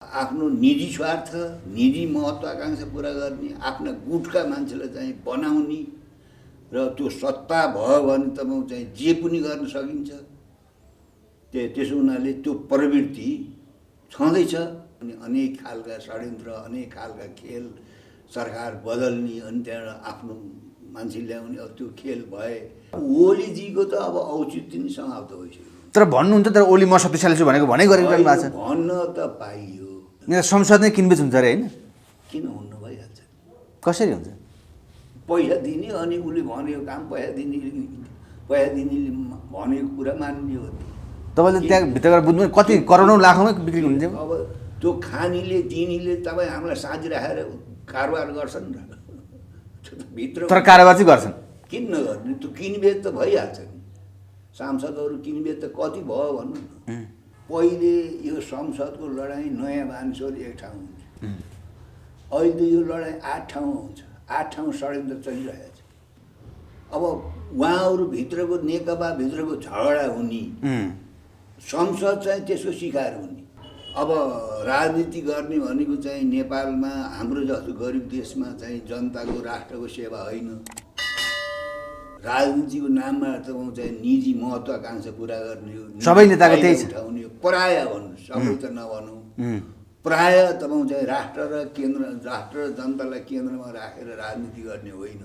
आफ्नो निजी स्वार्थ निजी महत्त्वाकांक्षा पुरा गर्ने आफ्ना गुटका मान्छेलाई चाहिँ बनाउने र त्यो सत्ता भयो भने तपाईँ चाहिँ जे पनि गर्न सकिन्छ। त्यसो हुनाले त्यो प्रवृत्ति छँदैछ। अनि अनेक खालका षड्यन्त्र अनेक खालका खेल सरकार बदल्ने अनि त्यहाँबाट आफ्नो मान्छे ल्याउने त्यो खेल भए ओलीजीको त अब औचित्य नै समाप्त भइसक्यो। तर भन्नुहुन्छ तर ओली म शक्तिशाली छु भनेको भनेको गरिरहनु भएको छ। भन्न त पाइयो संसद नै किनबेच हुन्छ अरे होइन? किन हुन्न भइहाल्छ। कसरी हुन्छ? पैसा दिने अनि उसले भनेको काम पैसा दिने भनेको कुरा मान्ने हो। तपाईँले त्यहाँ भित्र गएर बुझ्नु कति करोडौँ लाखौँमै बिक्री हुन्छ। अब त्यो खानेले दिनेले तपाईँ हामीलाई साझी राखेर कारोबार गर्छन् र भित्र। तर कारोबार चाहिँ गर्छन्। किन नगर्ने? त्यो किनबेच त भइहाल्छ नि। सांसदहरू किनबेच त कति भयो भन्नु न। पहिले यो संसदको लडाइँ नयाँ मान्छेहरू एक ठाउँ हुन्छ, अहिले यो लडाइँ 8 ठाउँमा हुन्छ। 8 ठाउँ षड्यन्त्र चलिरहेको छ। अब उहाँहरू भित्रको नेकपा भित्रको झगडा हुने, संसद चाहिँ त्यसको शिकार हुने। अब राजनीति गर्ने भनेको चाहिँ नेपालमा हाम्रो जस्तो गरिब देशमा चाहिँ जनताको राष्ट्रको सेवा होइन। राजनीतिको नाममा तपाईँ चाहिँ निजी महत्त्वाकांक्षा पुरा गर्ने हो। सबै नेताको त्यही छ। उठाउने प्राय भन्नु, सबै त नभनौँ, प्राय तपाईँ चाहिँ राष्ट्र र जनतालाई केन्द्रमा राखेर राजनीति गर्ने होइन।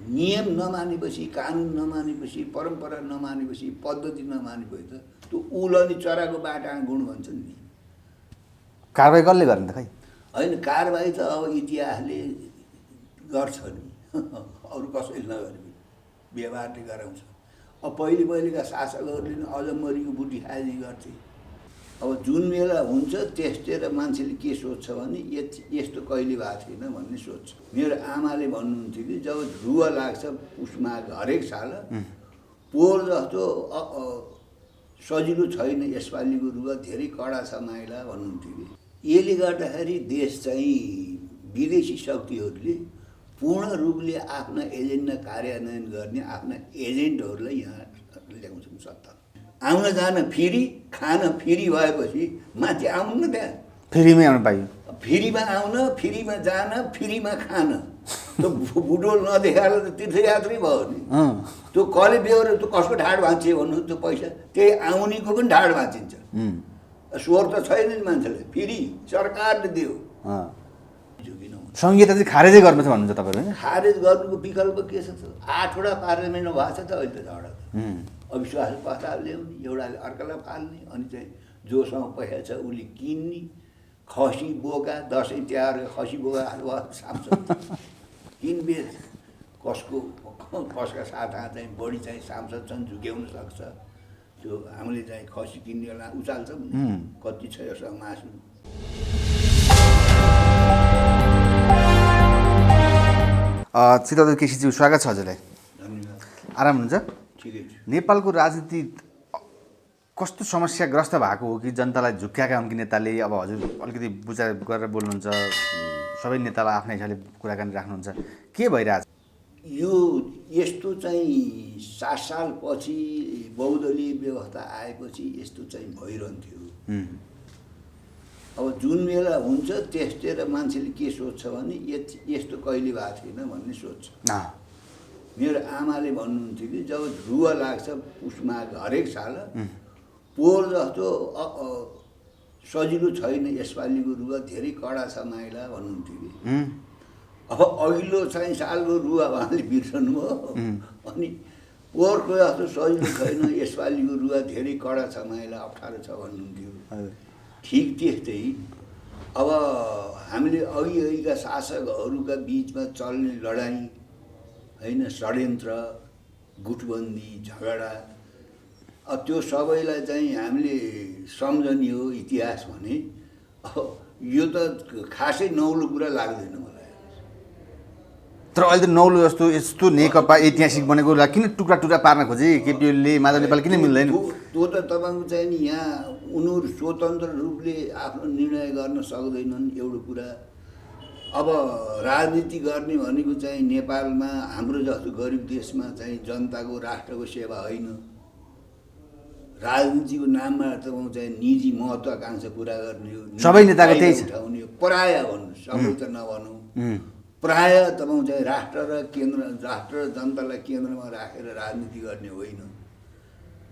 नियम नमानेपछि, कानुन नमानेपछि, परम्परा नमानेपछि, पद्धति नमानेपछि त त्यो उल अनि चराको बाटामा गुण भन्छन् नि। कारबाही कसले गर्ने त खै? होइन, कारबाही त अब इतिहासले गर्छ नि, अरू कसैले नगर्ने व्यवहारले गराउँछ। अब पहिलेका शासकहरूले अजम्बरीको बुटी खाएजी गर्थे। अब जुन बेला हुन्छ त्यस्तिर मान्छेले के सोध्छ भने यस्तो कहिले भएको थिएन भन्ने सोध्छ। मेरो आमाले भन्नुहुन्थ्यो कि जब रुवा लाग्छ पुसमा हरेक साल पोहोर जस्तो सजिलो छैन यसपालिको रुवा, धेरै कडा छ माइला भन्नुहुन्थ्यो कि। यसले गर्दाखेरि देश चाहिँ विदेशी शक्तिहरूले पूर्ण रूपले आफ्ना एजेन्डा कार्यान्वयन गर्ने आफ्ना एजेन्टहरूलाई यहाँ ल्याउँछन् सत्ता। आउन जान फ्री, खान फ्री भएपछि माथि आउनु न, त्यहाँ फ्रीमै आउनु पाइयो। फ्रीमा आउन, फ्रीमा जान, फ्रीमा खान। त्यो बुडोल नदेखाएर त तीर्थयात्रै भयो नि। त्यो कसले बेहोर त्यो कसको ढाड भाँच्यो भन्नु, त्यो पैसा त्यही आउनेको पनि ढाड भाँचिन्छ। स्वर त छैन नि मान्छेले, फ्री सरकारले दियो। संहिता चाहिँ खारेजै गर्नु छ भन्नुहुन्छ तपाईँहरू होइन? खारेज गर्नुको विकल्प के छ त? 8वटा पार्लियामेन्टमा भएको छ त अहिले त झगडा। अविश्वास प्रस्ताव ल्याउने, एउटाले अर्कालाई फाल्ने, अनि चाहिँ जोसँग पैसा छ उसले किन्ने। खसी बोका, दसैँ तिहार खसी बोका सांसद किनबेच। कसका साथमा चाहिँ बढी चाहिँ सांसद छन् झुक्याउन सक्छ। त्यो हामीले चाहिँ खसी किन्ने बेला उचाल्छौँ कति छ योसँग मासु। सीतादेव केसीज्यू स्वागत छ हजुरलाई। धन्यवाद। आराम हुनुहुन्छ? ठिकै छु। नेपालको राजनीति कस्तो समस्याग्रस्त भएको हो कि जनतालाई झुक्क्याएका हुन् कि नेताले? अब हजुर अलिकति विचार गरेर बोल्नुहुन्छ, सबै नेतालाई आफ्नै हिसाबले कुराकानी राख्नुहुन्छ, के भइरहेछ? यो यस्तो चाहिँ 7 सालपछि बहुदलीय व्यवस्था आएपछि यस्तो चाहिँ भइरहन्थ्यो। अब जुन बेला हुन्छ त्यस्तिर मान्छेले के सोध्छ भने यस्तो कहिले भएको थिएन भन्ने सोध्छ। मेरो आमाले भन्नुहुन्थ्यो कि जब रुवा लाग्छ पुसमा हरेक साल पोहोर जस्तो सजिलो छैन यसपालिको रुवा, धेरै कडा छ माइला भन्नुहुन्थ्यो कि। अब अघिल्लो चाहिँ सालको रुवा उहाँले बिर्सनु भयो, अनि पोहोरको जस्तो सजिलो छैन यसपालिको रुवा, धेरै कडा छ माइला, अप्ठ्यारो छ भन्नुहुन्थ्यो। ठिक त्यस्तै अब हामीले अघिका शासकहरूका बिचमा चल्ने लडाइँ होइन, षड्यन्त्र, गुटबन्दी, झगडा, त्यो सबैलाई चाहिँ हामीले सम्झने हो इतिहास भने। यो त खासै नौलो कुरा लाग्दैन मलाई। तर अहिले त नौलो जस्तो यस्तो नेकपा ऐतिहासिक बनेको किन टुक्रा टुक्रा पार्न खोजे केपी ओलीले? माधव नेपाल किन मिल्दैन? त्यो त तपाईँको चाहिँ नि यहाँ उनीहरू स्वतन्त्र रूपले आफ्नो निर्णय गर्न सक्दैनन्, एउटा कुरा। अब राजनीति गर्ने भनेको चाहिँ नेपालमा हाम्रो जस्तो गरिब देशमा चाहिँ जनताको राष्ट्रको सेवा होइन। राजनीतिको नाममा तपाईँ चाहिँ निजी महत्त्वाकांक्षा पुरा गर्ने हो, सबै नेताको त्यही छ। उठाउने हो, प्राय भन्नु सबै त नभनौँ, प्राय तपाईँ चाहिँ राष्ट्र र जनतालाई केन्द्रमा राखेर राजनीति गर्ने होइन।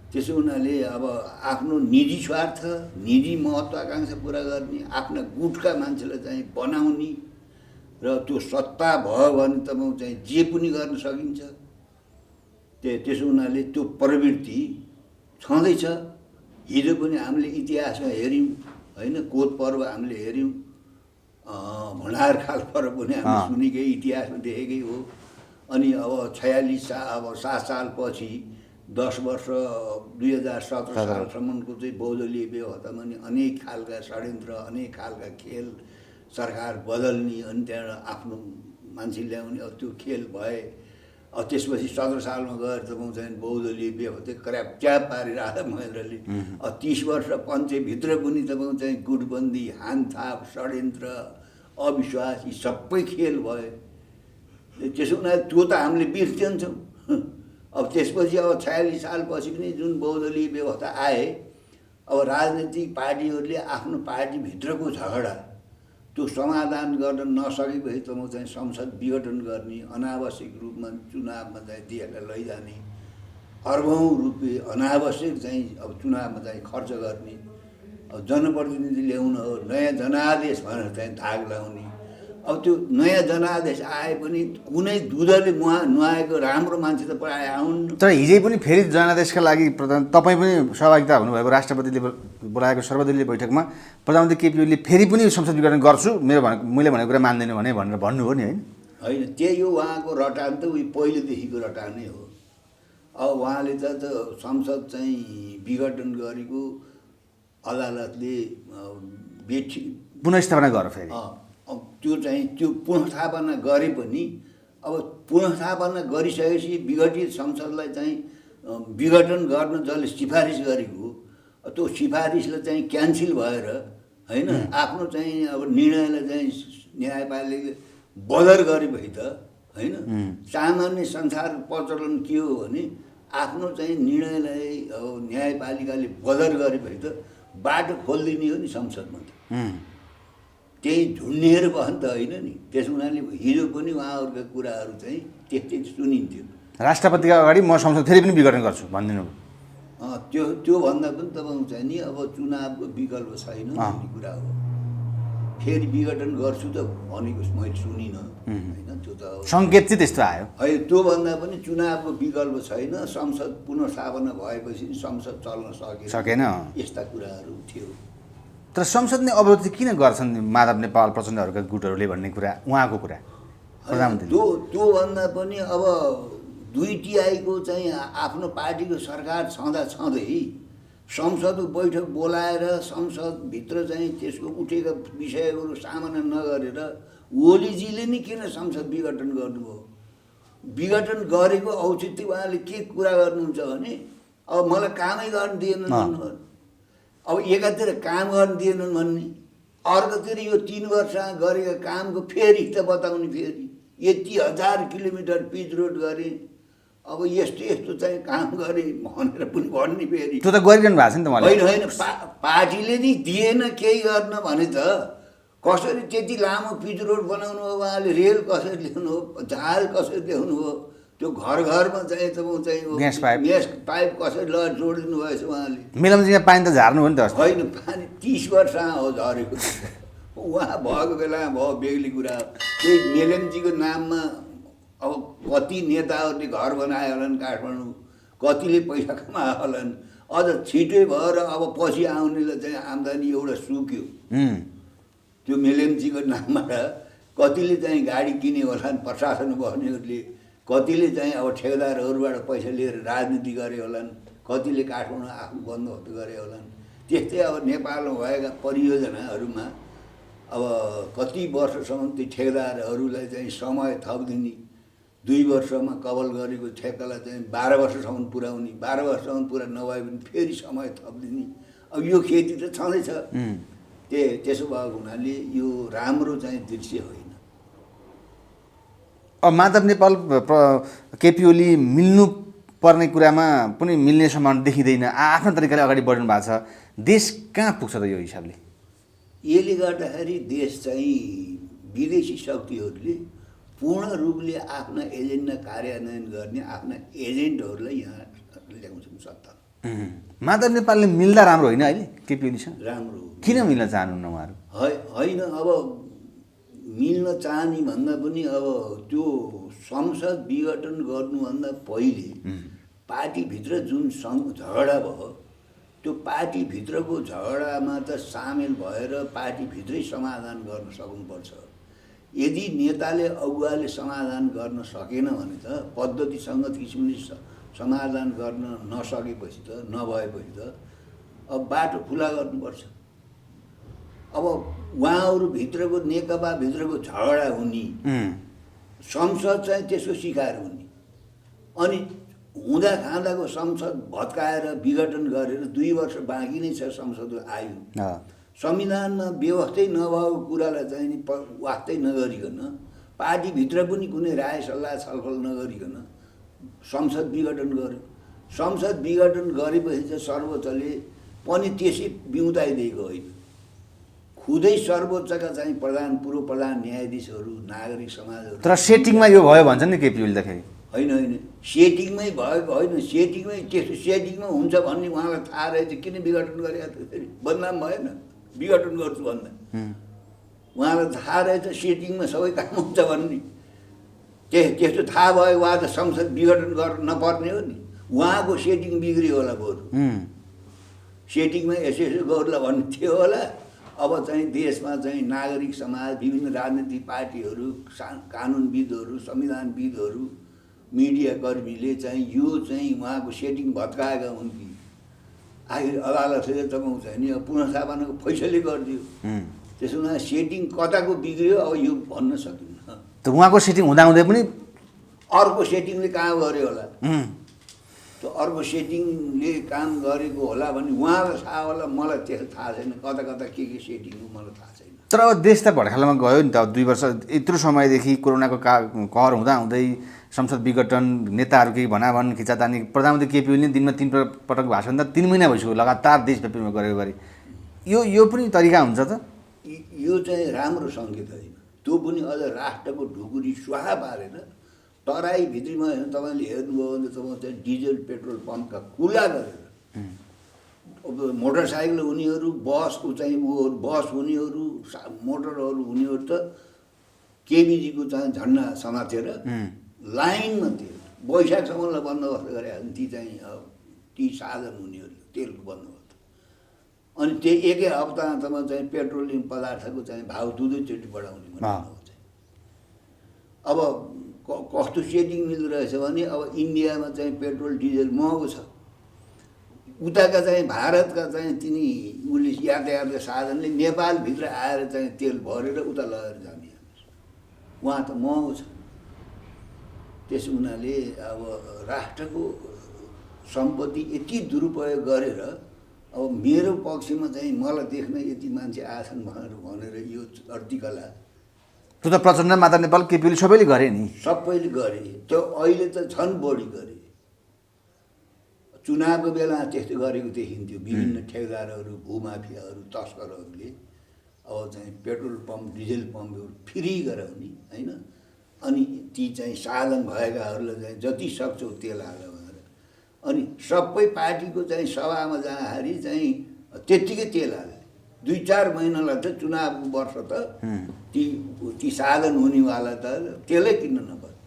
त्यसो हुनाले अब आफ्नो निजी स्वार्थ, निजी महत्त्वाकांक्षा पुरा गर्ने, आफ्ना गुटका मान्छेलाई चाहिँ बनाउने र त्यो सत्ता भयो भने तपाईँ चाहिँ जे पनि गर्न सकिन्छ। त्यसो हुनाले त्यो प्रवृत्ति छँदैछ। हिजो पनि हामीले इतिहासमा हेऱ्यौँ होइन, कोत पर्व हामीले हेऱ्यौँ, भण्डार खाल पर्व पनि हामीले सुनेकै इतिहासमा देखेकै हो। अनि अब 7 सालपछि 10 वर्ष 2017 सालसम्मको चाहिँ बहुदलीय व्यवस्थामा नि अनेक खालका षड्यन्त्र, अनेक खालका खेल, सरकार बदल्ने, अनि त्यहाँबाट आफ्नो मान्छे ल्याउने, अब त्यो खेल भए। अब त्यसपछि 17 सालमा गएर तपाईँ चाहिँ बहुदलीय व्यवस्था क्र्याप च्याप पारिरहेको महेन्द्रले। अब 30 वर्ष पञ्चभित्र पनि तपाईँ चाहिँ गुटबन्दी, हानथाप, षड्यन्त्र, अविश्वास यी सबै खेल भए। त्यसो हुनाले त्यो त हामीले बिर्सिन्छौँ। अब त्यसपछि अब 46 सालपछि पनि जुन बहुदलीय व्यवस्था आए, अब राजनीतिक पार्टीहरूले आफ्नो पार्टीभित्रको झगडा त्यो समाधान गर्न नसकेपछि त म चाहिँ संसद विघटन गर्ने, अनावश्यक रूपमा चुनावमा चाहिँ देशलाई लैजाने, अर्बौँ रुपियाँ अनावश्यक चाहिँ अब चुनावमा चाहिँ खर्च गर्ने, अब जनप्रतिनिधि ल्याउन हो, नयाँ जनादेश भनेर चाहिँ धाग लाउने। अब त्यो नयाँ जनादेश आए पनि कुनै दुधले नुहाएको राम्रो मान्छे त प्राय आउन्। तर हिजै पनि फेरि जनादेशका लागि तपाईँ पनि सहभागिता हुनुभएको राष्ट्रपतिले बोलाएको सर्वदलीय बैठकमा प्रधानमन्त्री केपी ओलीले फेरि पनि संसद विघटन गर्छु, मैले भनेको कुरा मान्दैन भनेर भन्नुभयो नि, होइन? त्यही हो उहाँको रटान, त उही पहिलेदेखिको रटानै हो। अब उहाँले त संसद चाहिँ विघटन गरेको अदालतले पुनर्स्थापना गर फेरि त्यो चाहिँ त्यो पुनर्स्थापना गरे पनि अब पुनर्स्थापना गरिसकेपछि विघटित संसदलाई चाहिँ विघटन गर्न जसले सिफारिस गरेको त्यो सिफारिसलाई चाहिँ क्यान्सल भएर होइन, आफ्नो चाहिँ अब निर्णयलाई चाहिँ न्यायपालिकाले बदर गरेपछि त होइन, सामान्य संसार प्रचलन के हो भने आफ्नो चाहिँ निर्णयलाई अब न्यायपालिकाले बदर गरेपछि त बाटो खोलिदिने हो नि संसदमा त। त्यही झुन्डिएर बस्नु त होइन नि। त्यस हुनाले हिजो पनि उहाँहरूका कुराहरू चाहिँ त्यस्तै सुनिन्थ्यो। राष्ट्रपतिका अगाडि म संसद फेरि पनि विघटन गर्छु भनिदिनु। त्यो भन्दा पनि तपाईँ चाहिँ नि अब चुनावको विकल्प छैन भन्ने कुरा हो। फेरि विघटन गर्छु त भनेको मैले सुनिनँ होइन, त्यो त सङ्केत चाहिँ त्यस्तो आयो। होइन, त्यो भन्दा पनि चुनावको विकल्प छैन, संसद पुनर्स्थापना भएपछि संसद चल्न सकेन, यस्ता कुराहरू थियो। तर संसदले अवरोध किन गर्छन् माधव नेपाल प्रचण्डहरूका गुटहरूले भन्ने कुरा उहाँको कुरा प्रधानमन्त्री त्योभन्दा पनि अब 2/3 चाहिँ आफ्नो पार्टीको सरकार छँदै संसदको बैठक बोलाएर संसदभित्र चाहिँ त्यसको उठेका विषयहरू सामना नगरेर ओलीजीले नि किन संसद विघटन गर्नुभयो? विघटन गरेको औचित्य उहाँले के कुरा गर्नुहुन्छ भने अब मलाई कामै गर्न दिएनन् भन्नुभयो। अब एकातिर काम गर्न दिएनन् भन्ने, अर्कोतिर यो 3 वर्ष गरेका कामको फेरि त बताउने, फेरि यति 1000 किलोमिटर पिच रोड गरे, अब यस्तो चाहिँ काम गरे भनेर पनि भन्ने फेरि। त्यो त गरिरहनु भएको छ नि त उहाँले। होइन, पार्टीले नि दिएन केही गर्न भने त कसरी त्यति लामो पिच रोड बनाउनु हो, उहाँले रेल कसरी ल्याउनु हो, जहाज कसरी ल्याउनु हो, त्यो घरमा चाहिँ तपाईँ चाहिँ ग्यास पाइप कसरी लगेर जोडिदिनु भएछ उहाँले। मेलम्चीमा पानी त झार्नु हो नि त। होइन, पानी 30 वर्ष हो झरेको। उहाँ भएको बेलामा भयो बेग्ली कुरा। त्यही मेलम्चीको नाममा अब कति नेताहरूले घर बनाए होलान् काठमाडौँ, कतिले पैसा कमाए होलान्, अझ छिटै भएर अब पछि आउनेलाई चाहिँ आम्दानी एउटा सुक्यो त्यो मेलम्चीको नामबाट। कतिले चाहिँ गाडी किने होलान् प्रशासन बस्नेहरूले, कतिले चाहिँ अब ठेकेदारहरूबाट पैसा लिएर राजनीति गरे होलान्, कतिले काठमाडौँ आफ्नो बन्दोबस्त गरे होलान्। त्यस्तै अब नेपालमा भएका परियोजनाहरूमा अब कति वर्षसम्म त्यो ठेकेदारहरूलाई चाहिँ समय थपिदिने, 2 वर्षमा कभल गरेको ठेक्कालाई चाहिँ 12 वर्षसम्म पुर्याउने, 12 वर्षसम्म पुरा नभए पनि फेरि समय थपिदिने। अब यो खेती त छँदैछ। त्यसो भएको हुनाले यो राम्रो चाहिँ दृश्य होइन। अब माधव नेपाल केपी ओली मिल्नु पर्ने कुरामा पनि मिल्ने सम्भावना देखिँदैन, आफ्नो तरिकाले अगाडि बढ्नु भएको छ। देश कहाँ पुग्छ त यो हिसाबले? यसले गर्दाखेरि देश चाहिँ विदेशी शक्तिहरूले पूर्ण रूपले आफ्ना एजेन्डा कार्यान्वयन गर्ने आफ्ना एजेन्टहरूलाई यहाँ ल्याउँछन् सत्ता। माधव नेपालले मिल्दा राम्रो होइन अहिले केपी ओलीसँग? राम्रो। किन मिल्न चाहनुहुन्न उहाँहरू? होइन, अब मिल्न चाहने भन्दा पनि अब त्यो संसद विघटन गर्नुभन्दा पहिले पार्टीभित्र जुन झगडा भयो त्यो पार्टीभित्रको झगडामा त सामेल भएर पार्टीभित्रै समाधान गर्न सक्नुपर्छ। यदि नेताले अगुवाले समाधान गर्न सकेन भने त पद्धतिसङ्गत किसिमले समाधान गर्न नसकेपछि त नभएपछि त अब बाटो खुला गर्नुपर्छ। अब उहाँहरूभित्रको नेकपाभित्रको झगडा हुने, संसद चाहिँ त्यसको शिकार हुने, अनि हुँदा खाँदाको संसद भत्काएर विघटन गरेर 2 वर्ष बाँकी नै छ संसदको आयु। संविधानमा व्यवस्थै नभएको कुरालाई चाहिँ नि वास्तै नगरिकन पार्टीभित्र पनि कुनै राय सल्लाह छलफल नगरिकन संसद विघटन गर्यो। संसद विघटन गरेपछि चाहिँ सर्वोच्चले पनि त्यसै बिउताइदिएको होइन, खुदै सर्वोच्चका चाहिँ पूर्व प्रधान न्यायाधीशहरू, नागरिक समाजहरू। तर सेटिङमा यो भयो भन्छ नि केपी ओलीदाखेरि? होइन, सेटिङमै भएको होइन, सेटिङमै त्यस्तो सेटिङमा हुन्छ भन्ने उहाँलाई थाहा रहेछ, किन विघटन गरेका थियो? फेरि बदनाम भएन विघटन गर्छु भन्दा? उहाँलाई थाहा रहेछ सेटिङमा सबै काम हुन्छ भन्ने। त्यस्तो थाहा भयो उहाँ त संसद विघटन गर्न नपर्ने हो नि। उहाँको सेटिङ बिग्रियो होला, बरु सेटिङमा यसो यसो गर्ला भन्ने थियो होला। अब चाहिँ देशमा चाहिँ नागरिक समाज, विभिन्न राजनीतिक पार्टीहरू, कानुनविदहरू, संविधानविदहरू, मिडियाकर्मीले चाहिँ यो चाहिँ उहाँको सेटिङ भत्काएका हुन् कि आखिर अदालतले जमाउँछ नि, अब पुनर्स्थापनाको फैसले गरिदियो। त्यसो हुँदा सेटिङ कताको बिग्रियो अब यो भन्न सकिन्न। त उहाँको सेटिङ हुँदाहुँदै पनि अर्को सेटिङले काम गर्यो होला, त्यो अर्को सेटिङले काम गरेको होला भने उहाँलाई थाहा होला, मलाई त्यस्तो थाहा छैन। कता कता के सेटिङ हो मलाई थाहा छैन। तर अब देश त भड्खालोमा गयो नि त। 2 वर्ष यत्रो समयदेखि कोरोनाको कहर हुँदाहुँदै संसद विघटन, नेताहरू केही भनाभन, खिचातानी, प्रधानमन्त्री केपी ओलीले दिनमा 3 पटक भाषण त 3 महिना भइसक्यो लगातार देशव्यापीमा गरेको गरे। यो पनि तरिका हुन्छ त? यो चाहिँ राम्रो सङ्केत होइन। त्यो पनि अझ राष्ट्रको ढुकुरी स्वाहा पारेर तराई भित्रीमा तपाईँले हेर्नुभयो भने तपाईँ चाहिँ डिजल पेट्रोल पम्पका खुला गरेर अब मोटरसाइकल हुनेहरू, बसको चाहिँ बस हुनेहरू, मोटरहरू हुनेहरू त केबीजीको चाहिँ झन्डा समातेर लाइनमा तेल वैशाखसम्मलाई बन्दोबस्त गरे ती चाहिँ ती साधन हुनेहरू तेलको बन्दोबस्त। अनि त्यो एकै हप्तामा तपाईँ चाहिँ पेट्रोलियम पदार्थको चाहिँ भाउ 2-2चोटि बढाउने भन्नुभयो चाहिँ। अब कस्तो सेटिङ मिल्दो रहेछ भने अब इन्डियामा चाहिँ पेट्रोल डिजल महँगो छ, उताका चाहिँ भारतका चाहिँ तिनी उसले यातायातका साधनले नेपालभित्र आएर चाहिँ तेल भरेर उता लगेर जाने, उहाँ त महँगो छ। त्यसो हुनाले अब राष्ट्रको सम्पत्ति यति दुरुपयोग गरेर अब मेरो पक्षमा चाहिँ मलाई देख्न यति मान्छे आछन् भनेर यो अर्तिकला त्यो त प्रचण्ड, माता नेपाल, केपी ओली सबैले गरे नि। सबैले गरे, त्यो अहिले त झन् बढी गरे। चुनावको बेला त्यस्तो गरेको देखिन्थ्यो। विभिन्न ठेकेदारहरू, भूमाफियाहरू, तस्करहरूले अब चाहिँ पेट्रोल पम्प, डिजल पम्पहरू फ्री गराउने होइन, अनि ती चाहिँ साधन भएकाहरूलाई चाहिँ जति सक्छौ तेल हाल भनेर। अनि सबै पार्टीको चाहिँ सभामा जाँदाखेरि चाहिँ त्यत्तिकै तेल हाले। 2-4 महिनालाई त चुनावको वर्ष त ती साधन हुनेवाला त तेलै किन्न नपर्यो।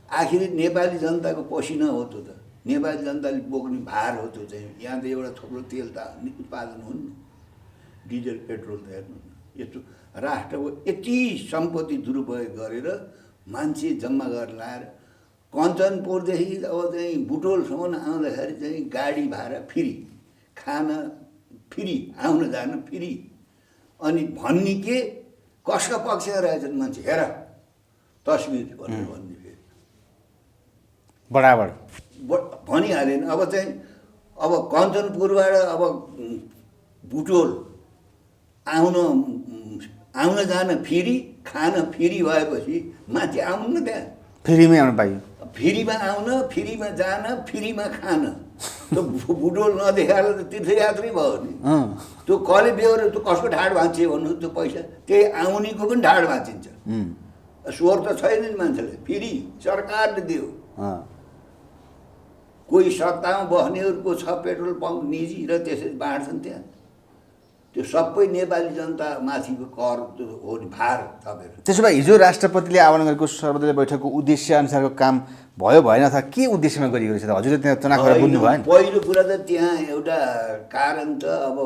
आखिर नेपाली जनताको पसिना हो त्यो त, नेपाली जनताले बोक्ने भार हो त्यो चाहिँ। यहाँ त एउटा थोप्रो तेल त उत्पादन हुन्, डिजल पेट्रोल त हेर्नु। यस्तो राष्ट्रको यति सम्पत्ति दुरुपयोग गरेर मान्छे जम्मा गरेर लाएर कञ्चनपुरदेखि अब चाहिँ बुटोलसम्म आउँदाखेरि चाहिँ गाडी भाडा फ्री, खाना फ्री, आउन जान फ्री। अनि भन्ने के कसका पक्षमा रहेछन् मान्छे, हेर तस्बिर भनेर भन्ने फेरि बराबर भनिहालेन। अब चाहिँ अब कञ्चनपुरबाट अब बुटोल आउन जान फ्री, खाना फ्री भएपछि मान्छे आउनु न त्यहाँ। फ्रीमै आउनु पाइयो। फ्रीमा आउन, फ्रीमा जान, फ्रीमा खान। त्यो बुढो नदेखाएर त तीर्थयात्री भयो नि। त्यो कसले बेहोरे त्यो कसको ढाड भाँच्यो भन्नु, त्यो पैसा त्यही आउनेको पनि ढाड भाँचिन्छ। स्वर त छैन नि मान्छेले, फ्री सरकारले दियो। कोही सत्तामा बस्नेहरूको छ पेट्रोल पम्प निजी र त्यसरी बाँड्छन् त्यहाँ। त्यो सबै नेपाली जनता माथिको कर त्यो हो नि, भार थपेर। त्यसो भए हिजो राष्ट्रपतिले आह्वान गरेको सर्वदलीय बैठकको उद्देश्य अनुसारको काम भयो भएन, अथवा के उद्देश्यमा गरिएको रहेछ त? हजुरले त्यहाँ चुनाव गरेर बुझ्नु भएन? पहिलो कुरा त त्यहाँ एउटा कारण त अब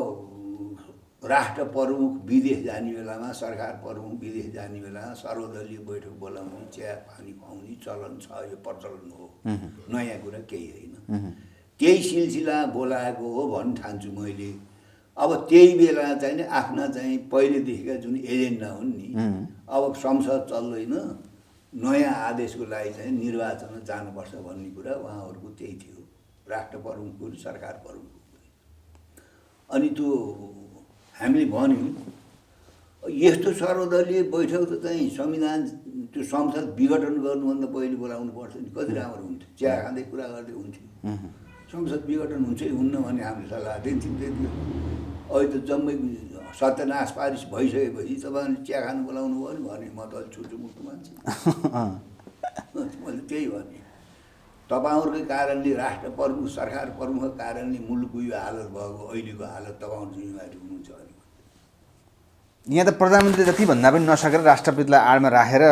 राष्ट्र प्रमुख विदेश जाने बेलामा, सरकार प्रमुख विदेश जाने बेलामा सर्वदलीय बैठक बोलाउने, चिया पानी खुवाउने चलन छ, यो प्रचलन हो, नयाँ कुरा केही होइन। त्यही सिलसिला बोलाएको हो भन्न ठान्छु मैले। अब त्यही बेला चाहिँ नि आफ्ना चाहिँ पहिलेदेखिका जुन एजेन्डा हुन् नि, अब संसद चल्दैन, नयाँ आदेशको लागि चाहिँ निर्वाचनमा जानुपर्छ भन्ने कुरा उहाँहरूको त्यही थियो, राष्ट्र प्रमुखको सरकार प्रमुखको। अनि त्यो हामीले भन्यौँ यस्तो सर्वदलीय बैठक त चाहिँ संविधान त्यो संसद विघटन गर्नुभन्दा पहिले बोलाउनु पर्छ नि, कति राम्रो हुन्थ्यो, चिया खाँदै कुरा गर्दै हुन्थ्यो। संसद विघटन हुन्छ कि हुन्न भने हामीले सल्लाह दिन्थ्यौँ त्यति। अहिले त जम्मै सत्यनाश पारिस भइसकेपछि तपाईँले चिया खानु बोलाउनु भयो भने म त अलिक छुटुमुटु मान्छे। मैले त्यही भने तपाईँहरूकै कारणले, राष्ट्र प्रमुख सरकार प्रमुखको कारणले मुलुकको यो हालत भएको, अहिलेको हालत तपाईँहरू जिम्मेवारी हुनुहुन्छ अरे। यहाँ त प्रधानमन्त्री जति भन्दा पनि नसकेर राष्ट्रपतिलाई आडमा राखेर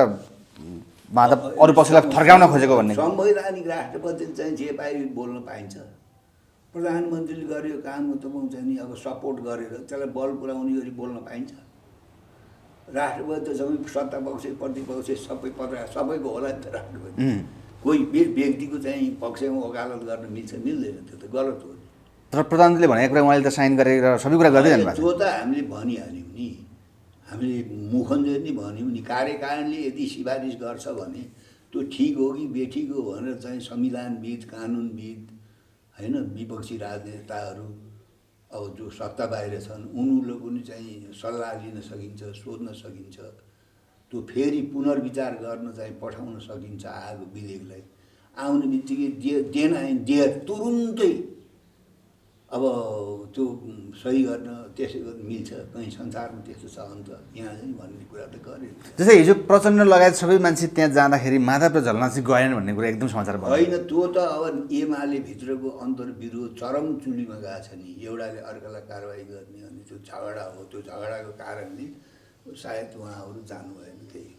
अरू पक्षलाई फर्काउन खोजेको भन्ने। संवैधानिक राष्ट्रपति चाहिँ जे पाइ बोल्न पाइन्छ। प्रधानमन्त्रीले गरेको कामको तपाईँ चाहिँ नि अब सपोर्ट गरेर त्यसलाई बल पुऱ्याउने गरी बोल्न पाइन्छ। राष्ट्रपति त सबै सत्ता पक्ष प्रतिपक्ष सबै पत्र सबैको होला नि त राष्ट्रपति। कोही व्यक्तिको चाहिँ पक्षमा वकालत गर्न मिल्छ मिल्दैन, त्यो त गलत हो। तर प्रधानमन्त्रीले भनेको कुरा उहाँले त साइन गरेर सबै कुरा गर्दै जानुभएको छ। त्यो त हामीले भनिहाल्यौँ नि, हामीले मुखन्जर नि भन्यौँ नि। कार्यकारिणीले यदि सिफारिस गर्छ भने त्यो ठिक हो कि बेठिक हो भनेर चाहिँ संविधानविद, कानुनविद होइन, विपक्षी राजनेताहरू अब जो सत्ता बाहिर छन् उनीहरूले पनि चाहिँ सल्लाह लिन सकिन्छ, सोध्न सकिन्छ। त्यो फेरि पुनर्विचार गर्न चाहिँ पठाउन सकिन्छ आएको विधेयकलाई। आउने बित्तिकै देयर तुरुन्तै अब त्यो सही गर्न त्यसै गर्न मिल्छ। कहीँ संसारमा त्यस्तो छ अन्त यहाँ चाहिँ भन्ने कुरा त गरे। जस्तै हिजो प्रचण्ड लगायत सबै मान्छे त्यहाँ जाँदाखेरि माधव र झलना चाहिँ गएन भन्ने कुरा एकदम समाचार भयो। होइन, त्यो त अब एमाले भित्रको अन्तर्विरोध चरम चुलीमा गएको छ नि। एउटाले अर्कालाई कारवाही गर्ने अनि त्यो झगडा हो। त्यो झगडाको कारणले सायद उहाँहरू जानु भएन। त्यही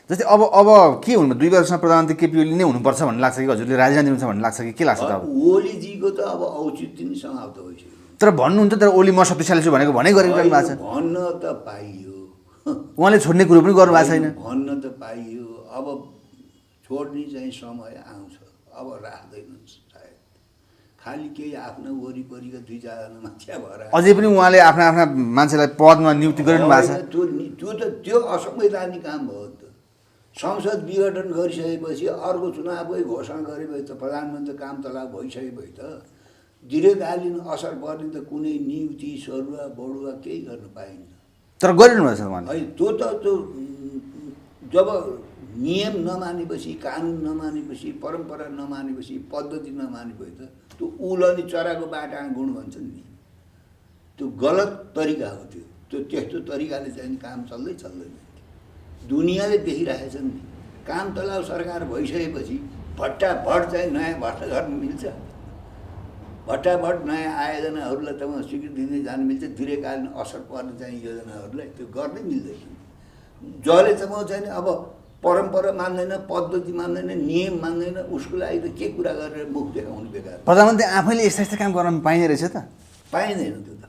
जस्तै अब के हुनु, 2 वर्षमा प्रधानमन्त्री केपी ओली नै हुनुपर्छ भन्ने लाग्छ कि हजुरले राजीनामा दिनुहुन्छ भन्ने लाग्छ कि के लाग्छ त? अब ओलीजीको त अब औचित्य नै समाप्त भइसक्यो। तर भन्नुहुन्छ तर ओली म शक्तिशाली छु भनेको गरिरहनु भएको छ। भन्न त पाइयो, उहाँले छोड्ने कुरो पनि गर्नु भएको छैन। भन्न त पाइयो, अब छोड्ने चाहिँ समय आउँछ, अब राख्दैन सायद। खालि केही आफ्नो वरिपरिका 2-4 जना मान्छे भएर अझै पनि उहाँले आफ्ना आफ्ना मान्छेलाई पदमा नियुक्ति गरिरहनु भएको छ। त्यो असंवैधानिक काम भयो नि त। संसद विघटन गरिसकेपछि अर्को चुनावै घोषणा गरेपछि त प्रधानमन्त्री काम तलाक भइसकेपछि त दीर्घकालीन असर पर्ने त कुनै नियुक्ति सरुवा बढुवा केही गर्न पाइन्छ। तर गरिरहनु भएको छ उहाँले। है त्यो त त्यो जब नियम नमानेपछि, कानुन नमानेपछि, परम्परा नमानेपछि, पद्धति नमानेपछि त त्यो उल अनि चराको बाटा गुण भन्छन् नि, त्यो गलत तरिका हो। त्यो त्यस्तो तरिकाले चाहिँ काम चल्दैन। दुनियाँले देखिरहेछन् नि, काम तलाउ सरकार भइसकेपछि भट्टाभट चाहिँ नयाँ भर्ना गर्न मिल्छ। भट्टाभट नयाँ आयोजनाहरूलाई त स्वीकृति दिँदै जानु मिल्छ। दीर्घकालीन असर पर्ने चाहिँ योजनाहरूलाई त्यो गर्नै मिल्दैन। जसले चाहिँ अब परम्परा मान्दैन, पद्धति मान्दैन, नियम मान्दैन, उसको लागि त के कुरा गरेर मुख देखाउनु बेकार। प्रधानमन्त्री आफैले यस्ता काम गर्न पाइने रहेछ त? पाइँदैन। त्यो त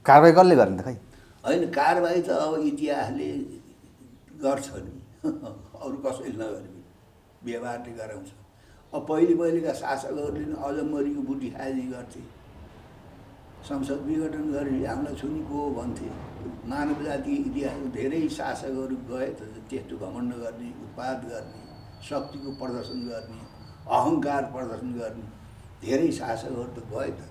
कारवाही कसले गर्ने त? खै होइन, कारवाही त अब इतिहासले गर्छ नि, अरू कसैले नगरे व्यवहारले गराउँछ। अब पहिलेका शासकहरूले अजम्मरीको बुटी खाएजी गर्थे, संसद विघटन गरे हामीलाई छुनी को भन्थे। मानव जातिको इतिहासको धेरै शासकहरू गए त त्यस्तो घमण्ड गर्ने, उत्पाद गर्ने, शक्तिको प्रदर्शन गर्ने, अहङ्कार प्रदर्शन गर्ने धेरै शासकहरू त गए त।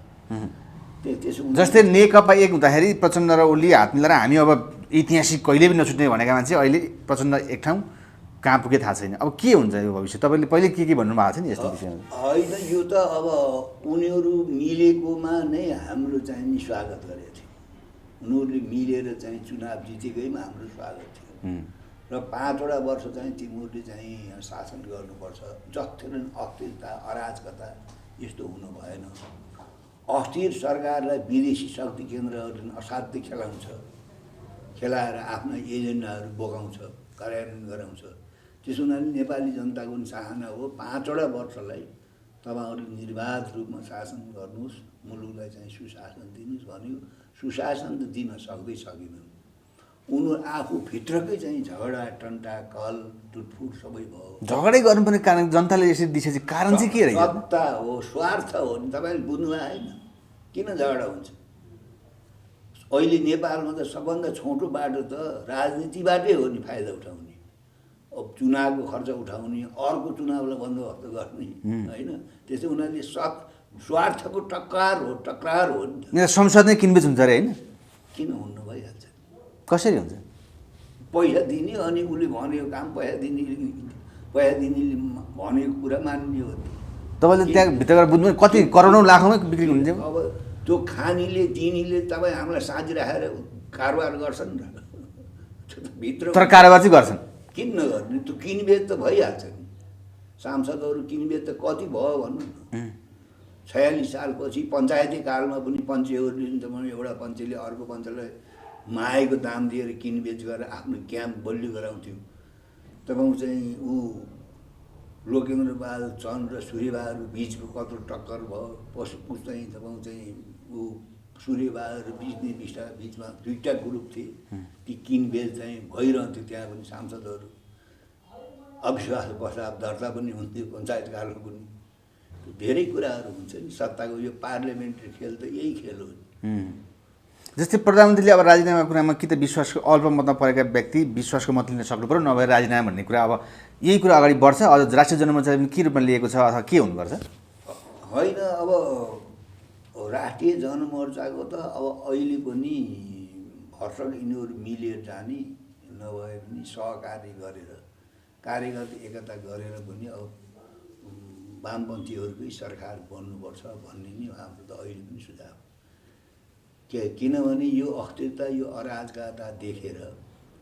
त्यसो जस्तै नेकपा एक हुँदाखेरि प्रचण्ड र ओली हात मिलाएर हामी अब ऐतिहासिक कहिले पनि नछुट्ने भनेका मान्छे अहिले प्रचण्ड एक ठाउँ, कहाँ पुगे थाहा छैन। अब के हुन्छ यो भविष्य? तपाईँले पहिले के भन्नुभएको छ नि यस्तो विषयमा? होइन, यो त अब उनीहरू मिलेकोमा नै हाम्रो चाहिँ नि स्वागत गरेको थियो। उनीहरूले मिलेर चाहिँ चुनाव जितेकैमा हाम्रो स्वागत थियो र 5वटा वर्ष चाहिँ तिमीहरूले चाहिँ शासन गर्नुपर्छ। जति अस्थिरता अराजकता यस्तो हुनु भएन। अस्थिर सरकारलाई विदेशी शक्ति केन्द्रहरूले असाध्यै खेलाएर आफ्ना एजेन्डाहरू बोकाउँछ, कार्यान्वयन गराउँछ। त्यसो हुनाले नेपाली जनताको पनि चाहना हो 5वटा वर्षलाई तपाईँहरूले निर्वाध रूपमा शासन गर्नुहोस्, मुलुकलाई चाहिँ सुशासन दिनुहोस् भन्यो। सुशासन त दिन सकिँदैन। उनीहरू आफू भित्रकै चाहिँ झगडा टन्टा कल टुटफुट सबै भयो। झगडै गर्नुपर्ने कारण जनताले यसरी दिएपछि कारण चाहिँ के रहेछ? सत्ता हो, स्वार्थ हो नि। तपाईँले बुझ्नुभयो होइन? किन झगडा हुन्छ? अहिले नेपालमा त सबभन्दा छोटो बाटो त राजनीतिबाटै हो नि फाइदा उठाउने। अब चुनावको खर्च उठाउने, अर्को चुनावलाई बन्दोबस्त गर्ने होइन। त्यसै उनीहरूले स्वार्थको टक्रार हो नि। संसद नै किनबेच हुन्छ अरे होइन? किन हुन्न, भइहाल्छ। कसरी हुन्छ? पैसा दिने अनि उसले भनेको काम पैसा दिने भनेको कुरा मान्ने हो। तपाईँले त्यहाँ भित्र गएर बुझ्नु कति करोडौँ लाखौँमै बिक्री हुन्छ। अब त्यो खानीले दिनेले तपाईँ हामीलाई साँझी राखेर कारोबार गर्छन् र भित्र। तर कारोबार चाहिँ गर्छन्। किन नगर्ने? त्यो किनबेच त भइहाल्छ नि। सांसदहरू किनबेच त कति भयो भन्नु न। 46 सालपछि पञ्चायती कालमा पनि पञ्चहरूले एउटा पञ्चले अर्को पञ्चलाई माएको दाम दिएर किनबेच गरेर आफ्नो क्याम्प बलियो गराउँथ्यो। तपाईँ चाहिँ लोकेन्द्र बहादुर चन्द र सूर्यबहादुर बिचको कत्रो टक्कर भयो। पशुपुस चाहिँ तपाईँ चाहिँ सूर्यबहादुर बिचमा 2टा ग्रुप थिए। ती किनबेच चाहिँ भइरहन्थ्यो। त्यहाँ पनि सांसदहरू अविश्वास प्रस्ताव दर्ता पनि हुन्थ्यो पञ्चायत कालमा पनि। धेरै कुराहरू हुन्छ नि। सत्ताको यो पार्लियामेन्ट्री खेल त यही खेल हो। जस्तै प्रधानमन्त्रीले अब राजीनामाको कुरामा कि त विश्वासको अल्पमतमा परेका व्यक्ति विश्वासको मत लिन सक्नु पर्यो, नभए राजीनामा भन्ने कुरा अब यही कुरा अगाडि बढ्छ। अझ राष्ट्रिय जनमोर्चाले पनि के रूपमा लिएको छ अथवा के हुनुपर्छ? होइन, अब राष्ट्रिय जनमोर्चाको त अब अहिले पनि भर्खर यिनीहरू मिलेर जाने, नभए पनि सहकार्य गरेर कार्यगत एकता गरेर पनि अब वामपन्थीहरूकै सरकार बन्नुपर्छ भन्ने नै हाम्रो त अहिले पनि सुझाव। किनभने यो अस्थिरता यो अराजकता देखेर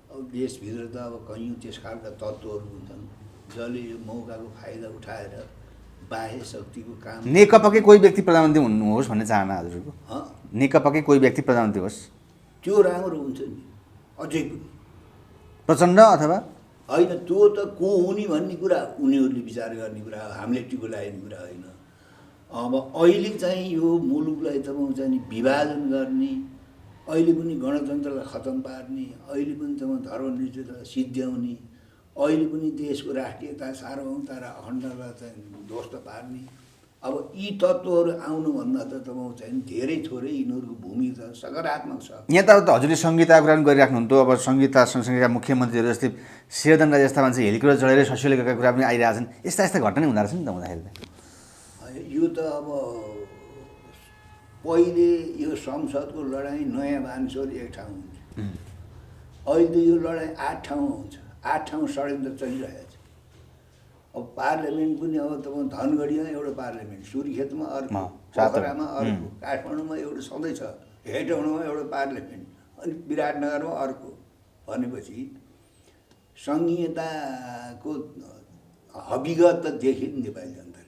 अब देशभित्र त अब कैयौँ त्यस खालका तत्त्वहरू हुन्छन् जसले यो मौकाको फाइदा उठाएर बाह्य शक्तिको काम। नेकपाकै कोही व्यक्ति प्रधानमन्त्री हुनुहोस् भन्ने चाहना हजुरको? नेकपाकै कोही व्यक्ति प्रधानमन्त्री होस् त्यो राम्रो हुन्छ नि। अझै पनि प्रचण्ड अथवा होइन, त्यो त को हुने भन्ने कुरा उनीहरूले विचार गर्ने कुरा हो, हामीले टिको लगाउने कुरा होइन। अब अहिले चाहिँ यो मुलुकलाई तपाईँ चाहिँ विभाजन गर्ने, अहिले पनि गणतन्त्रलाई खतम पार्ने, अहिले पनि तपाईँ धर्मनिरपेक्षता सिद्ध्याउने, अहिले पनि देशको राष्ट्रियता सार्वभौमता र अखण्डतालाई चाहिँ ध्वस्त पार्ने, अब यी तत्त्वहरू आउनुभन्दा त तपाईँ चाहिँ धेरै थोरै यिनीहरूको भूमिका सकारात्मक छ। यहाँ त हजुरले संहिताको कुरा पनि गरिराख्नुहुन्थ्यो। अब संहिता सँगसँगैका मुख्यमन्त्रीहरू जस्तै शेरधन राई जस्ता मान्छे हेलिकप्टर चढेर ससिलो गरेका कुरा पनि आइरहेछन्। यस्ता यस्ता घटना नै हुँदो रहेछ नि त हुँदाखेरि त। यो त अब पहिले यो संसदको लडाइँ नयाँ भान्सोर एक ठाउँ हुन्छ, अहिले त यो लडाइँ 8 ठाउँमा हुन्छ। 8 ठाउँ षड्यन्त्र चलिरहेको छ। अब पार्लियामेन्ट पनि अब तपाईँ धनगढीमा एउटा पार्लियामेन्ट, सुर्खेतमा अर्को, पोखरामा अर्को, काठमाडौँमा एउटा सधैँ छ, हेटौँडामा एउटा पार्लियामेन्ट, अनि विराटनगरमा अर्को भनेपछि सङ्घीयताको हकीकत त देखि नेपाली जनताले।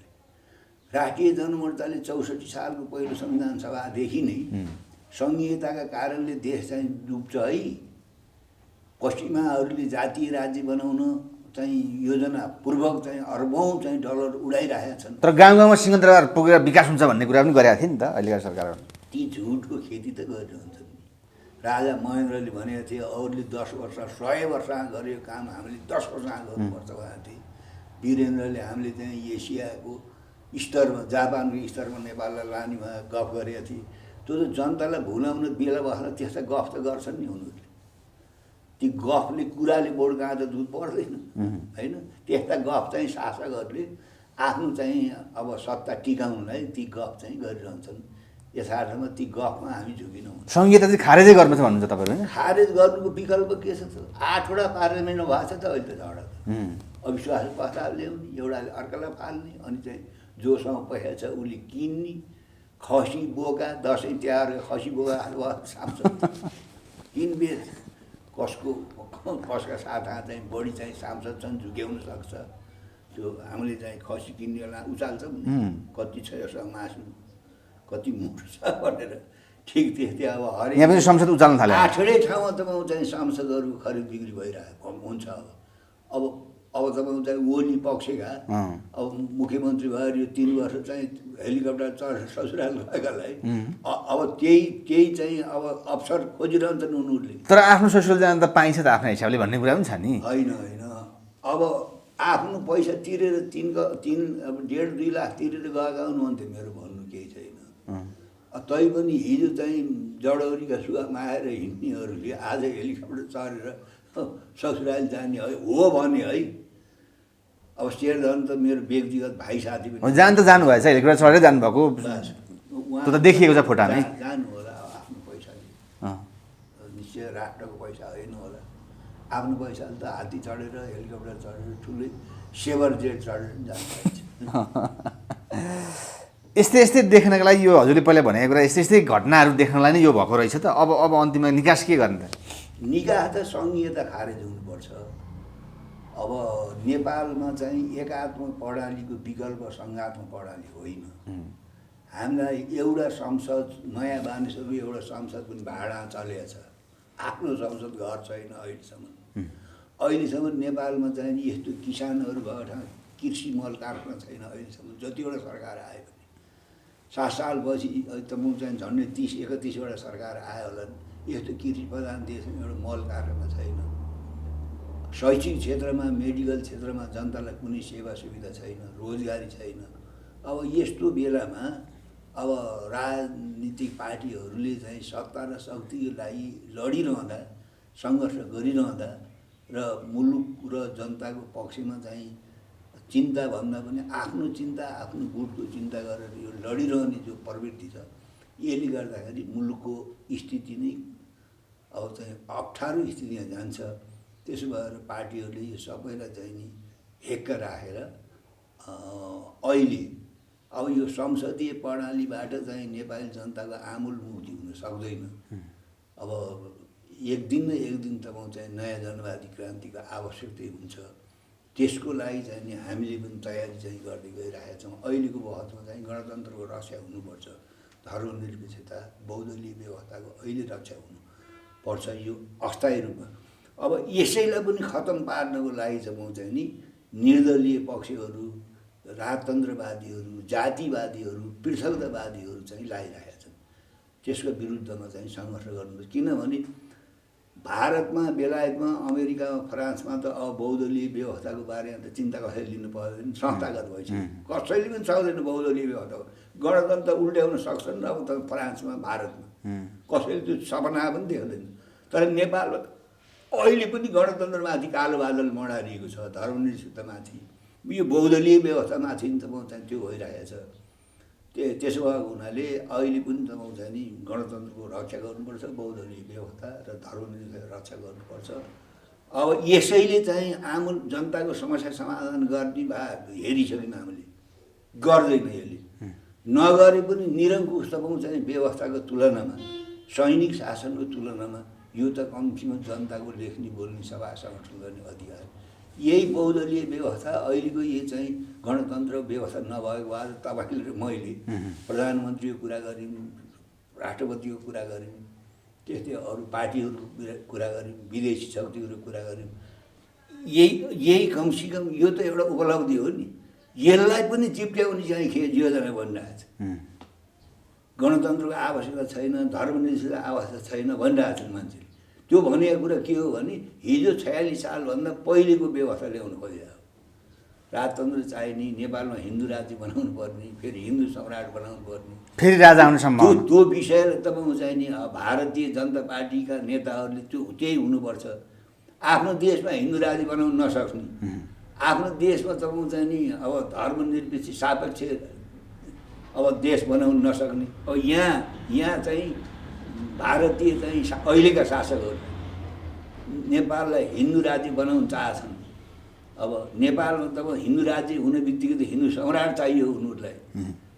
राष्ट्रिय जनमोर्चाले 64 सालको पहिलो संविधान सभादेखि नै सङ्घीयताका कारणले देश चाहिँ डुब्छ है, पश्चिमाहरूले जातीय राज्य बनाउन चाहिँ योजनापूर्वक चाहिँ अरबौँ चाहिँ डलर उडाइरहेका छन्। तर गाउँ गाउँमा सिंहदरबार पुगेर विकास हुन्छ भन्ने कुरा पनि गरेका थिए नि त अहिलेका सरकारले। ती झुटको खेती त गरिरहन्छ नि। राजा महेन्द्रले भनेको थिए अरूले 10 वर्ष 100 वर्षमा गरेको काम हामीले 10 वर्षमा गर्नुपर्छ भनेको थिए। वीरेन्द्रले हामीले चाहिँ एसियाको स्तरमा जापानको स्तरमा नेपाललाई लाने गफ गरेका थिए। त्यो त जनतालाई भुलाउन बेला बस्न त्यस्ता गफ त गर्छन् नि उनीहरूले। ती गफले कुराले बोड गाँदा दुध पर्दैन होइन। त्यस्ता गफ चाहिँ शासकहरूले आफ्नो चाहिँ अब सत्ता टिकाउनलाई ती गफ चाहिँ गरिरहन्छन्। यथार्थमा ती गफमा हामी झुकिनौँ। संहिता चाहिँ खारेजै गर्नुपर्छ भन्नुहुन्छ तपाईँहरू होइन? खारेज गर्नुको विकल्प के छ त? 8वटा पार्लियामेन्टमा भएको छ त अहिले त झगडा। अविश्वास प्रस्ताव ल्याउने, एउटाले अर्कालाई फाल्ने, अनि चाहिँ जोसँग पैसा छ उसले किन्ने, खसी बोका, दसैँ तिहार खसी बोका सांसद किनबेच, कसका साथमा चाहिँ बढी चाहिँ सांसद छन् झुक्याउन सक्छ। त्यो हामीले चाहिँ खसी किन्ने बेला उचाल्छौँ नि, कति छ यसमा मासु, कति मुठ छ भनेर। ठिक त्यस्तै अब हरेक यहाँ पनि संसद उचाल्न थाल्यो। 8वटै ठाउँमा तपाईँको चाहिँ सांसदहरूको खरिद बिक्री भइरहेको हुन्छ। अब तपाईँको चाहिँ ओली पक्षका अब मुख्यमन्त्री भएर यो 3 वर्ष चाहिँ हेलिकप्टर चढेर ससुराल गएकालाई अब त्यही चाहिँ अब अवसर खोजिरहन्छन् उनीहरूले। तर आफ्नो ससुराल जान त पाइन्छ त आफ्नो हिसाबले भन्ने कुरा पनि छ नि। होइन अब आफ्नो पैसा तिरेर 1.5-2 लाख तिरेर गएका हुनुहुन्थ्यो, मेरो भन्नु केही छैन। तैपनि हिजो चाहिँ जडौरीका सुवामा आएर हिँड्नेहरूले आज हेलिकप्टर चढेर ससुराल जाने हो भने है। अब शेरधन त मेरो व्यक्तिगत भाइ साथी पनि जान त जानुभएछ, हेलिकप्टर चढेर जानुभएको त्यो त देखिएको छ फोटामै। जानु होला आफ्नो पैसाले, निश्चय राष्ट्रको पैसा होइन होला, आफ्नो पैसाले त हात्ती चढेर हेलिकप्टर चढेर ठुलै सेभर जेट चढेर जान्छ। यस्तै देख्नको लागि यो हजुरले पहिला भनेको कुरा यस्तै घटनाहरू देख्नलाई नै यो भएको रहेछ त। अब अन्तिममा निकास के गर्ने त? निकाह त संहिता खारेज हुनुपर्छ। अब नेपालमा चाहिँ एकात्मक प्रणालीको विकल्प सङ्घात्मक प्रणाली होइन। हामीलाई एउटा संसद, नयाँ मानिसहरू एउटा संसद पनि भाडा चलेको छ, आफ्नो संसद घर छैन अहिलेसम्म। नेपालमा चाहिँ यस्तो किसानहरू भएको ठाउँ कृषि मल कारखाना छैन अहिलेसम्म, जतिवटा सरकार आयो भने। 7 सालपछि तपाईँ चाहिँ झन्डै 30-31वटा सरकार आयो होला, यस्तो कृषि प्रधान देशमा एउटा मल कारखाना छैन। शैक्षिक क्षेत्रमा, मेडिकल क्षेत्रमा जनतालाई कुनै सेवा सुविधा छैन, रोजगारी छैन। अब यस्तो बेलामा अब राजनीतिक पार्टीहरूले चाहिँ सत्ता र शक्तिको लागि लडिरहँदा, सङ्घर्ष गरिरहँदा र मुलुक र जनताको पक्षमा चाहिँ चिन्ता भन्दा पनि आफ्नो चिन्ता, आफ्नो गुटको चिन्ता गरेर यो लडिरहने जो प्रवृत्ति छ, यसले गर्दाखेरि मुलुकको स्थिति नै अब चाहिँ अप्ठ्यारो स्थितिमा जान्छ। त्यसो भएर पार्टीहरूले यो सबैलाई चाहिँ नि हेक्क राखेर अहिले अब यो संसदीय प्रणालीबाट चाहिँ नेपाली जनताको आमूल मुक्ति हुन सक्दैन। अब एक दिन न एक दिन तपाईँ चाहिँ नयाँ जनवादी क्रान्तिको आवश्यकता हुन्छ। त्यसको लागि चाहिँ नि हामीले पनि तयारी चाहिँ गर्दै गइरहेका छौँ। अहिलेको बहसमा चाहिँ गणतन्त्रको रक्षा हुनुपर्छ, धर्मनिरपेक्षता, बहुदलीय व्यवस्थाको अहिले रक्षा हुनुपर्छ यो अस्थायी रूपमा। अब यसैलाई पनि खतम पार्नको लागि चाहिँ नि निर्दलीय पक्षहरू, राजतन्त्रवादीहरू, जातिवादीहरू, पृथकतावादीहरू चाहिँ लागिरहेका छन्। त्यसको विरुद्धमा चाहिँ सङ्घर्ष गर्नुपर्छ। किनभने भारतमा, बेलायतमा, अमेरिकामा, फ्रान्समा त अब बहुदलीय व्यवस्थाको बारेमा त चिन्ता कसैले लिनु पर्दैन, संस्थागत भइसक्यो। कसैले पनि सक्दैन बहुदलीय व्यवस्था। गणतन्त्र उल्ट्याउन सक्छन् अब त फ्रान्समा, भारतमा कसैले त्यो सपना पनि देख्दैन। तर नेपालमा अहिले पनि गणतन्त्रमाथि कालो बादल मडारिएको छ, धर्मनिरपेक्षतामाथि, यो बहुदलीय व्यवस्थामाथि चाहिँ त्यो भइरहेको छ। त्यसो भएको हुनाले अहिले पनि तपाईँ चाहिँ नि गणतन्त्रको रक्षा गर्नुपर्छ, बहुदलीय व्यवस्था र धर्मनिरपेक्षता रक्षा गर्नुपर्छ। अब यसैले चाहिँ आम जनताको समस्या समाधान गर्ने भए हेरिसक्यौँ हामीले, गर्दैन। यसले नगरे पनि निरङ्कुश तपाईँ चाहिँ व्यवस्थाको तुलनामा, सैनिक शासनको तुलनामा यो त कमसेकम जनताको लेख्ने बोल्ने सभा सङ्गठन गर्ने अधिकार। यही बहुदलीय व्यवस्था अहिलेको यो चाहिँ गणतन्त्र व्यवस्था नभएको भए तपाईँले मैले प्रधानमन्त्रीको कुरा गऱ्यौँ, राष्ट्रपतिको कुरा गऱ्यौँ, त्यस्तै अरू पार्टीहरूको कुरा गऱ्यौँ, विदेशी शक्तिहरूको कुरा गऱ्यौँ। यही कमसेकम यो त एउटा उपलब्धि हो नि। यसलाई पनि चिप्ट्याउने चाहिँ योजना बनिरहेको छ। गणतन्त्रको आवश्यकता छैन, धर्मनिरपेक्षता आवश्यकता छैन भनिरहेको छन् मान्छेले। त्यो भनेको कुरा के हो भने हिजो 46 सालभन्दा पहिलेको व्यवस्था ल्याउनु खोजेको। राजतन्त्र चाहिने, नेपालमा हिन्दू राज्य बनाउनु पर्ने, फेरि हिन्दू सम्राट बनाउनु पर्ने, फेरि राजा आउने सम्भावना, त्यो विषयलाई तपाईँको चाहिँ नि भारतीय जनता पार्टीका नेताहरूले त्यही हुनुपर्छ। आफ्नो देशमा हिन्दू राज्य बनाउन नसक्ने, आफ्नो देशमा तपाईँको चाहिँ नि अब धर्मनिरपेक्ष सापेक्ष अब देश बनाउन नसक्ने। अब यहाँ चाहिँ भारतीय चाहिँ अहिलेका शासकहरू नेपाललाई हिन्दू राज्य बनाउन चाहछन्। अब नेपालमा त हिन्दू राज्य हुने बित्तिकै त हिन्दू सम्राट चाहियो उनीहरूलाई।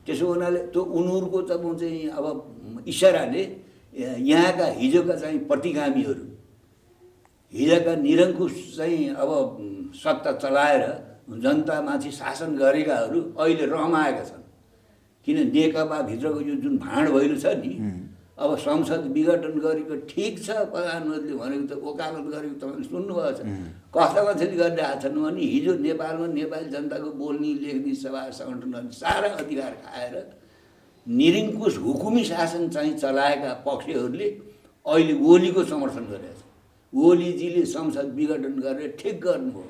त्यसो हुनाले त्यो उनीहरूको त चाहिँ अब इसाराले यहाँका हिजोका चाहिँ प्रतिगामीहरू, हिजोका निरङ्कुश चाहिँ अब सत्ता चलाएर जनतामाथि शासन गरेकाहरू अहिले रमाएका छन्। किन नेकपाभित्रको यो जुन भाँड भैलो छ नि, अब संसद विघटन गरेको ठिक छ, प्रधानमन्त्रीले भनेको त वकालत गरेको तपाईँले सुन्नुभएको छ। कस्ता कसरी गरिरहेका छन् भने हिजो नेपालमा नेपाली जनताको बोल्ने लेख्ने सभा सङ्गठन गर्ने सारा अधिकार खाएर निरङ्कुश हुकुमी शासन चाहिँ चलाएका पक्षहरूले अहिले ओलीको समर्थन गरेका छन्। ओलीजीले संसद विघटन गरेर ठिक गर्नुभयो,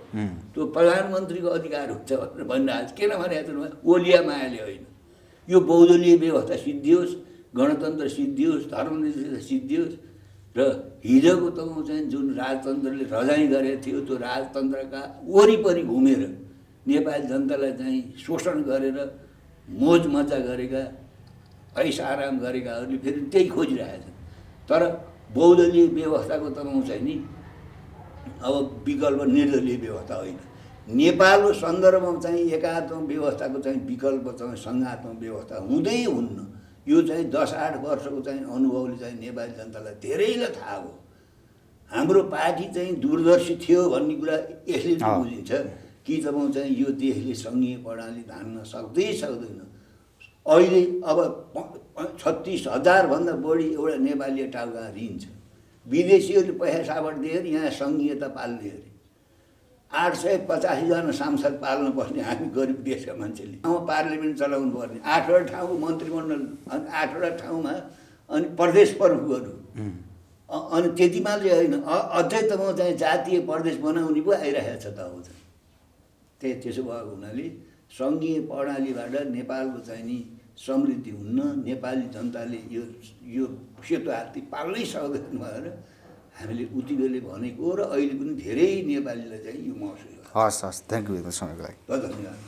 त्यो प्रधानमन्त्रीको अधिकार हुन्छ भनेर भनिरहेको छ। किन भनेको छ ओलिया मायाले होइन, यो बहुदलीय व्यवस्था सिद्धियोस्, गणतन्त्र सिद्धियोस्, धर्मनिरपेक्षता सिद्धियोस् र हिजोको त चाहिँ जुन राजतन्त्रले रजाइ गरेको थियो त्यो राजतन्त्रका वरिपरि घुमेर नेपाली जनतालाई चाहिँ शोषण गरेर मोज मजा गरेका, ऐस आराम गरेकाहरूले फेरि त्यही खोजिरहेका छन्। तर बहुदलीय व्यवस्थाको तर्फ चाहिँ नि अब विकल्प निर्दलीय व्यवस्था होइन। नेपालको सन्दर्भमा चाहिँ एकात्मक व्यवस्थाको चाहिँ विकल्प चाहिँ सङ्घात्मक व्यवस्था हुँदै हुन्न। यो चाहिँ 10-8 वर्षको चाहिँ अनुभवले चाहिँ नेपाली जनतालाई धेरैलाई थाहा हो। हाम्रो पार्टी चाहिँ दूरदर्शी थियो भन्ने कुरा यसले बुझिन्छ कि तपाईँ चाहिँ यो देशले सङ्घीय प्रणाली धान्न सक्दैन। अहिले अब 36,000 भन्दा बढी एउटा नेपाली टाउका ऋण छ। विदेशीहरूले पैसा साबट दिएर यहाँ सङ्घीयता पाल्ने अरे 885 जना सांसद पाल्न बस्ने हामी गरिब देशका मान्छेले पार्लिमेन्ट चलाउनु पर्ने 8वटा ठाउँको मन्त्रीमण्डल, अनि 8वटा ठाउँमा अनि प्रदेश प्रमुखहरू, अनि त्यति मात्रै होइन अझै त म चाहिँ जातीय प्रदेश बनाउने पो आइरहेको छ त। अब त्यसो भएको हुनाले सङ्घीय प्रणालीबाट नेपालको चाहिँ नि समृद्धि हुन्न। नेपाली जनताले यो सेतो हात्ती पाल्नै सक्दैन भनेर हामीले उति बेलै भनेको र अहिले पनि धेरै नेपालीलाई चाहिँ यो महसुस गर्छ। हस्, थ्याङ्क यू समयको लागि। धन्यवाद।